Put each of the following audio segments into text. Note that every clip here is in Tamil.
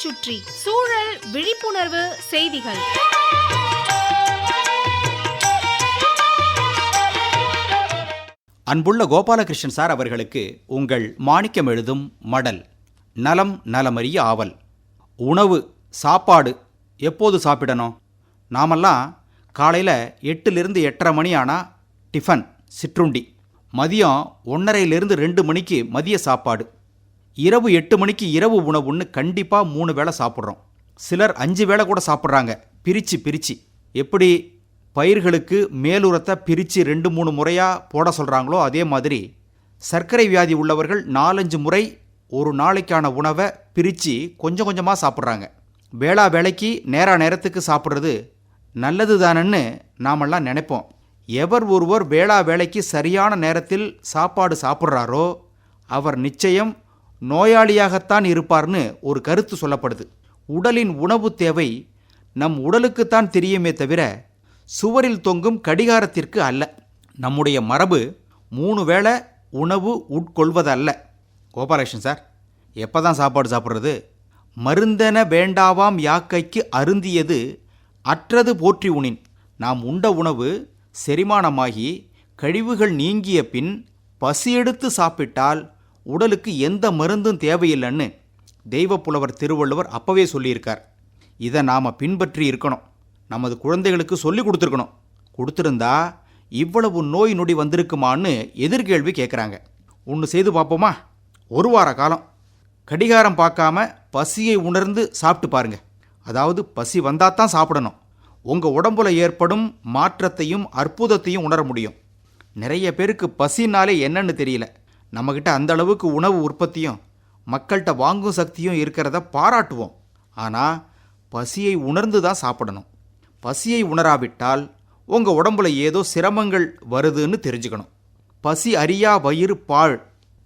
சுற்றி சூழல் விழிப்புணர்வு செய்திகள். அன்புள்ள கோபாலகிருஷ்ணன் சார் அவர்களுக்கு உங்கள் மாணிக்கம் எழுதும் மடல். நலம் நலமறிய ஆவல். உணவு, சாப்பாடு எப்போது சாப்பிடணும்? நாமெல்லாம் காலையில் 8லிருந்து 8:30 மணி ஆனால் டிஃபன், சிற்றுண்டி. மதியம் 1:30லிருந்து 2 மணிக்கு மதிய சாப்பாடு. இரவு 8 மணிக்கு இரவு உணவுன்னு கண்டிப்பாக 3 வேளை சாப்பிட்றோம். சிலர் 5 வேளை கூட சாப்பிட்றாங்க, பிரித்து. எப்படி பயிர்களுக்கு மேலுரத்தை பிரித்து 2-3 முறையாக போட சொல்கிறாங்களோ அதே மாதிரி சர்க்கரை வியாதி உள்ளவர்கள் 4-5 முறை ஒரு நாளைக்கான உணவை பிரித்து கொஞ்சம் கொஞ்சமாக சாப்பிட்றாங்க. வேளைக்கு நேரத்துக்கு சாப்பிட்றது நல்லது தானன்னு நாமெல்லாம் நினைப்போம். எவர் ஒருவர் வேளைக்கு சரியான நேரத்தில் சாப்பாடு சாப்பிட்றாரோ அவர் நிச்சயம் நோயாளியாகத்தான் இருப்பார்னு ஒரு கருத்து சொல்லப்படுது. உடலின் உணவு தேவை நம் உடலுக்குத்தான் தெரியுமே தவிர சுவரில் தொங்கும் கடிகாரத்திற்கு அல்ல. நம்முடைய மரபு 3 வேளை உணவு உட்கொள்வதல்ல. கோபாலகிருஷ்ணன் சார், எப்போ தான் சாப்பாடு சாப்பிட்றது? மருந்தென வேண்டாவாம் யாக்கைக்கு அருந்தியது அற்றது போற்றி உணின். நாம் உண்ட உணவு செரிமானமாகி கழிவுகள் நீங்கிய பின் பசியெடுத்து சாப்பிட்டால் உடலுக்கு எந்த மருந்தும் தேவையில்லைன்னு தெய்வப்புலவர் திருவள்ளுவர் அப்பவே சொல்லியிருக்கார். இதை நாம் பின்பற்றி இருக்கணும். நமது குழந்தைகளுக்கு சொல்லி கொடுத்துருந்தா இவ்வளவு நோய் நொடி வந்திருக்குமான்னு எதிர்கேள்வி கேட்குறாங்க. ஒன்று செய்து பார்ப்போமா? 1 வார காலம் கடிகாரம் பார்க்காம பசியை உணர்ந்து சாப்பிட்டு பாருங்க. அதாவது பசி வந்தால் தான் சாப்பிடணும். உங்கள் உடம்புல ஏற்படும் மாற்றத்தையும் அற்புதத்தையும் உணர முடியும். நிறைய பேருக்கு பசினாலே என்னன்னு தெரியல. நம்மக்கிட்ட அந்த அளவுக்கு உணவு உற்பத்தியும் மக்கள்கிட்ட வாங்கும் சக்தியும் இருக்கிறத பாராட்டுவோம். ஆனால் பசியை உணர்ந்து தான் சாப்பிடணும். பசியை உணராவிட்டால் உங்கள் உடம்புல ஏதோ சிரமங்கள் வருதுன்னு தெரிஞ்சுக்கணும். பசி அறியா வயிறு பாழ்.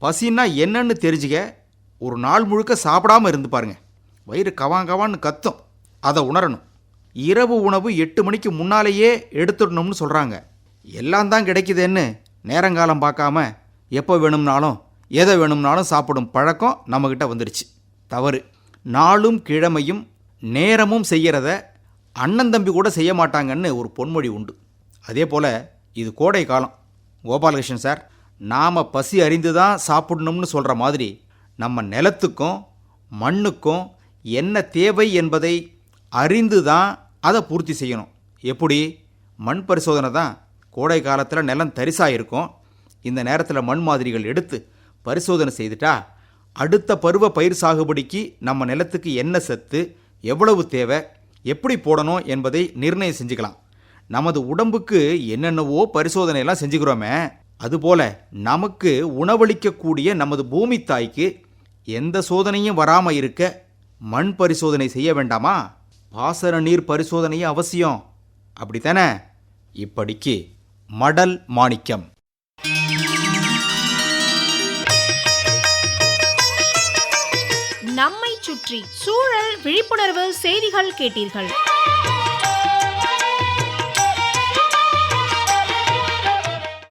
பசின்னா என்னன்னு தெரிஞ்சுக்க ஒரு நாள் முழுக்க சாப்பிடாமல் இருந்து பாருங்க. வயிறு கவான்னு கத்தும். அதை உணரணும். இரவு உணவு 8 மணிக்கு முன்னாலேயே எடுத்துடணும்னு சொல்கிறாங்க. எல்லாம் தான் கிடைக்குதுன்னு நேரங்காலம் பார்க்காம எப்போ வேணும்னாலும் எதை வேணும்னாலும் சாப்பிடும் பழக்கம் நம்மக்கிட்ட வந்துடுச்சு. தவறு. நாளும் கிழமையும் நேரமும் செய்கிறத அண்ணன் தம்பி கூட செய்ய மாட்டாங்கன்னு ஒரு பொன்மொழி உண்டு. அதே போல் இது கோடை காலம். கோபாலகிருஷ்ணன் சார், நாம் பசி அறிந்து தான் சாப்பிடணும்னு சொல்கிற மாதிரி நம்ம நிலத்துக்கும் மண்ணுக்கும் என்ன தேவை என்பதை அறிந்து தான் அதை பூர்த்தி செய்யணும். எப்படி? மண் பரிசோதனை தான். கோடை காலத்தில் நிலம் தரிசாக இருக்கும். இந்த நேரத்தில் மண் மாதிரிகள் எடுத்து பரிசோதனை செய்துட்டா அடுத்த பருவ பயிர் சாகுபடிக்கு நம்ம நிலத்துக்கு என்ன சத்து, எவ்வளவு தேவை, எப்படி போடணும் என்பதை நிர்ணயம் செஞ்சுக்கலாம். நமது உடம்புக்கு என்னென்னவோ பரிசோதனையெல்லாம் செஞ்சுக்கிறோமே, அதுபோல் நமக்கு உணவளிக்கக்கூடிய நமது பூமி தாய்க்கு எந்த சோதனையும் வராமல் இருக்க மண் பரிசோதனை செய்ய வேண்டாமா? பாசன நீர் பரிசோதனையும் அவசியம். அப்படித்தானே? இப்படிக்கு மடல் மாணிக்கம். நம்மை சுற்றி சூழல் விழிப்புணர்வு செய்திகள் கேட்டீர்கள்.